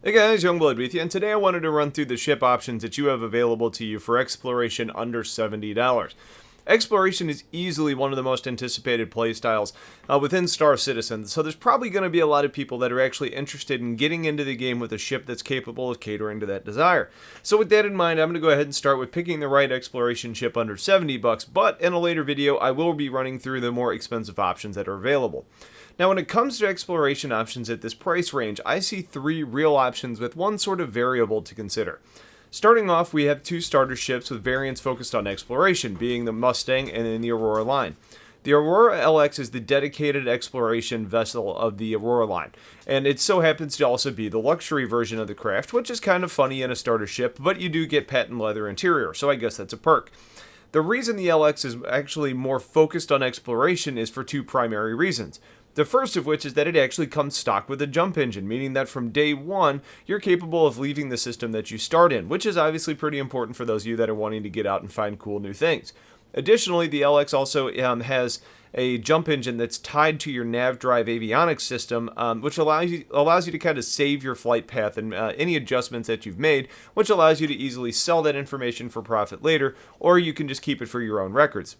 Hey guys, Youngblood with you, and today I wanted to run through the ship options that you have available to you for exploration under $70. Exploration is easily one of the most anticipated playstyles within Star Citizen, so there's probably going to be a lot of people that are actually interested in getting into the game with a ship that's capable of catering to that desire. So with that in mind, I'm going to go ahead and start with picking the right exploration ship under $70, but in a later video I will be running through the more expensive options that are available. Now, when it comes to exploration options at this price range, I see three real options with one sort of variable to consider. Starting off, we have two starter ships with variants focused on exploration, being the Mustang and then the Aurora Line. The Aurora LX is the dedicated exploration vessel of the Aurora Line, and it so happens to also be the luxury version of the craft, which is kind of funny in a starter ship, but you do get patent leather interior, so I guess that's a perk. The reason the LX is actually more focused on exploration is for two primary reasons. The first of which is that it actually comes stock with a jump engine, meaning that from day one, you're capable of leaving the system that you start in, which is obviously pretty important for those of you that are wanting to get out and find cool new things. Additionally, the LX also has a jump engine that's tied to your nav drive avionics system, which allows you to kind of save your flight path and any adjustments that you've made, which allows you to easily sell that information for profit later, or you can just keep it for your own records.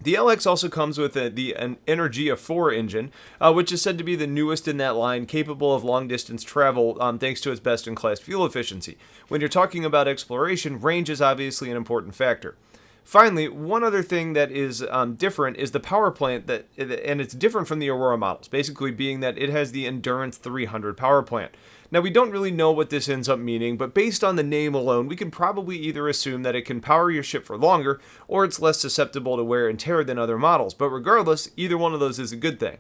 The LX also comes with an Energia 4 engine, which is said to be the newest in that line, capable of long-distance travel thanks to its best-in-class fuel efficiency. When you're talking about exploration, range is obviously an important factor. Finally, one other thing that is different is the Powerplant, and it's different from the Aurora models, basically being that it has the Endurance 300 Powerplant. Now, we don't really know what this ends up meaning, but based on the name alone, we can probably either assume that it can power your ship for longer, or it's less susceptible to wear and tear than other models, but regardless, either one of those is a good thing.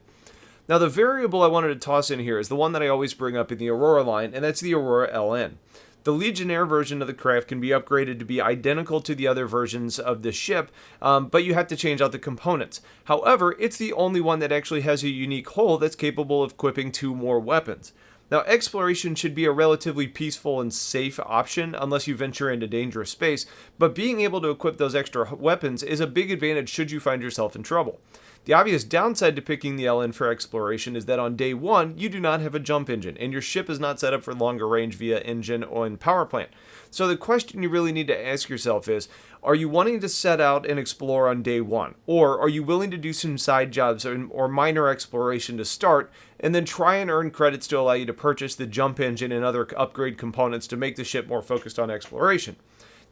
Now, the variable I wanted to toss in here is the one that I always bring up in the Aurora line, and that's the Aurora Ln. The Legionnaire version of the craft can be upgraded to be identical to the other versions of the ship, but you have to change out the components. However, it's the only one that actually has a unique hull that's capable of equipping two more weapons. Now, exploration should be a relatively peaceful and safe option unless you venture into dangerous space, but being able to equip those extra weapons is a big advantage should you find yourself in trouble. The obvious downside to picking the LN for exploration is that on day one, you do not have a jump engine, and your ship is not set up for longer range via engine or power plant. So the question you really need to ask yourself is, are you wanting to set out and explore on day one? Or are you willing to do some side jobs or minor exploration to start, and then try and earn credits to allow you to purchase the jump engine and other upgrade components to make the ship more focused on exploration?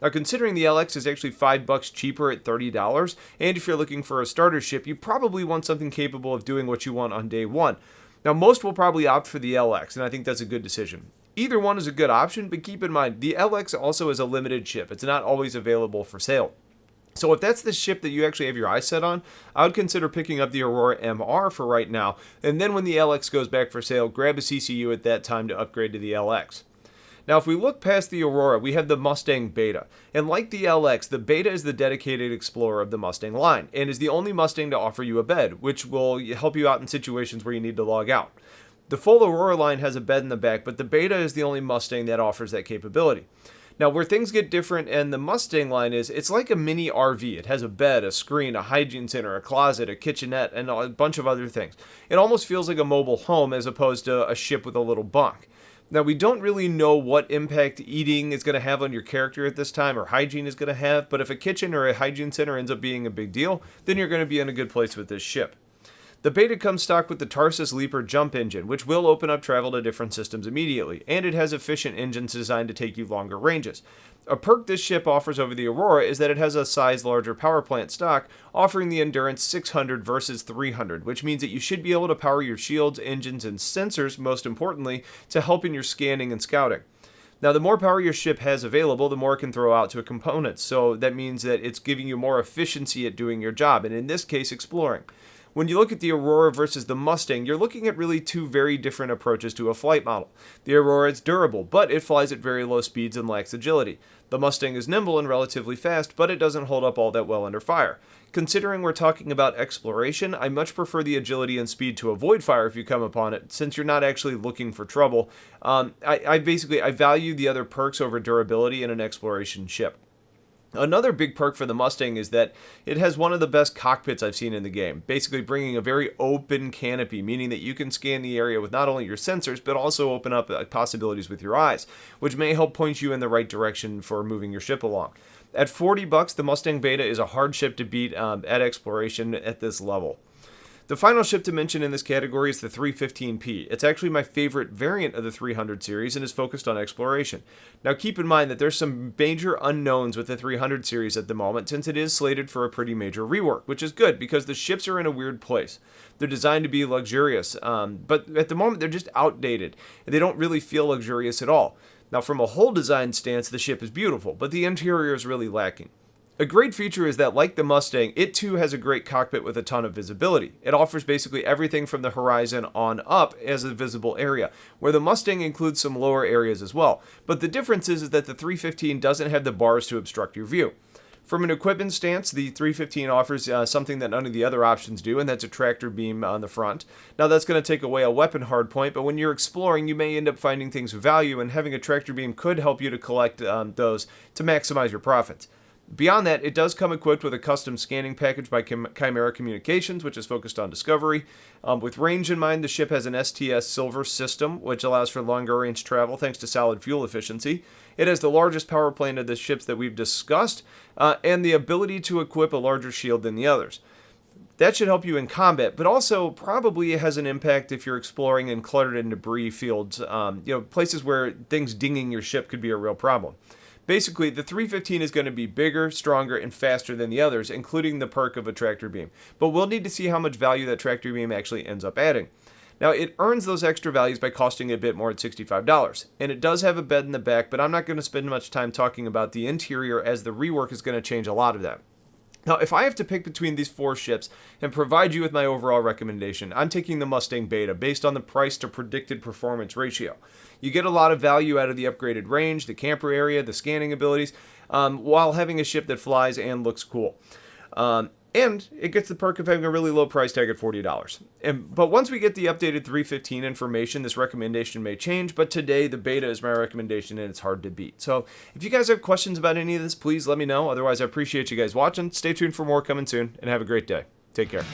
Now, considering the LX is actually $5 cheaper at $30, and if you're looking for a starter ship, you probably want something capable of doing what you want on day one. Now, most will probably opt for the LX, and I think that's a good decision. Either one is a good option, but keep in mind, the LX also is a limited ship. It's not always available for sale. So if that's the ship that you actually have your eyes set on, I would consider picking up the Aurora MR for right now, and then when the LX goes back for sale, grab a CCU at that time to upgrade to the LX. Now, if we look past the Aurora, we have the Mustang Beta. And like the LX, the Beta is the dedicated explorer of the Mustang line, and is the only Mustang to offer you a bed, which will help you out in situations where you need to log out. The full Aurora line has a bed in the back, but the Beta is the only Mustang that offers that capability. Now, where things get different in the Mustang line is, it's like a mini RV. It has a bed, a screen, a hygiene center, a closet, a kitchenette, and a bunch of other things. It almost feels like a mobile home as opposed to a ship with a little bunk. Now, we don't really know what impact eating is going to have on your character at this time, or hygiene is going to have, but if a kitchen or a hygiene center ends up being a big deal, then you're going to be in a good place with this ship. The Beta comes stocked with the Tarsus Leaper jump engine, which will open up travel to different systems immediately, and it has efficient engines designed to take you longer ranges. A perk this ship offers over the Aurora is that it has a size larger power plant stock, offering the Endurance 600 versus 300, which means that you should be able to power your shields, engines, and sensors, most importantly, to help in your scanning and scouting. Now, the more power your ship has available, the more it can throw out to components, so that means that it's giving you more efficiency at doing your job, and in this case, exploring. When you look at the Aurora versus the Mustang, you're looking at really two very different approaches to a flight model. The Aurora is durable, but it flies at very low speeds and lacks agility. The Mustang is nimble and relatively fast, but it doesn't hold up all that well under fire. Considering we're talking about exploration, I much prefer the agility and speed to avoid fire if you come upon it, since you're not actually looking for trouble. I value the other perks over durability in an exploration ship. Another big perk for the Mustang is that it has one of the best cockpits I've seen in the game, basically bringing a very open canopy, meaning that you can scan the area with not only your sensors, but also open up possibilities with your eyes, which may help point you in the right direction for moving your ship along. At $40, the Mustang Beta is a hard ship to beat at exploration at this level. The final ship to mention in this category is the 315P. It's actually my favorite variant of the 300 series and is focused on exploration. Now keep in mind that there's some major unknowns with the 300 series at the moment, since it is slated for a pretty major rework, which is good because the ships are in a weird place. They're designed to be luxurious, but at the moment they're just outdated, and they don't really feel luxurious at all. Now from a hull design stance, the ship is beautiful, but the interior is really lacking. A great feature is that, like the Mustang, it too has a great cockpit with a ton of visibility. It offers basically everything from the horizon on up as a visible area, where the Mustang includes some lower areas as well. But the difference is that the 315 doesn't have the bars to obstruct your view. From an equipment stance, the 315 offers something that none of the other options do, and that's a tractor beam on the front. Now that's going to take away a weapon hardpoint, but when you're exploring, you may end up finding things of value, and having a tractor beam could help you to collect those to maximize your profits. Beyond that, it does come equipped with a custom scanning package by Chimera Communications, which is focused on discovery. With range in mind, the ship has an STS Silver system, which allows for longer range travel thanks to solid fuel efficiency. It has the largest power plant of the ships that we've discussed, and the ability to equip a larger shield than the others. That should help you in combat, but also probably has an impact if you're exploring in cluttered and debris fields, places where things dinging your ship could be a real problem. Basically, the 315 is going to be bigger, stronger, and faster than the others, including the perk of a tractor beam. But we'll need to see how much value that tractor beam actually ends up adding. Now, it earns those extra values by costing a bit more at $65. And it does have a bed in the back, but I'm not going to spend much time talking about the interior, as the rework is going to change a lot of that. Now, if I have to pick between these four ships and provide you with my overall recommendation, I'm taking the Mustang Beta based on the price to predicted performance ratio. You get a lot of value out of the upgraded range, the camper area, the scanning abilities, while having a ship that flies and looks cool. And it gets the perk of having a really low price tag at $40. But once we get the updated 315 information, this recommendation may change, but today the Beta is my recommendation and it's hard to beat. So if you guys have questions about any of this, please let me know. Otherwise, I appreciate you guys watching. Stay tuned for more coming soon, and have a great day. Take care.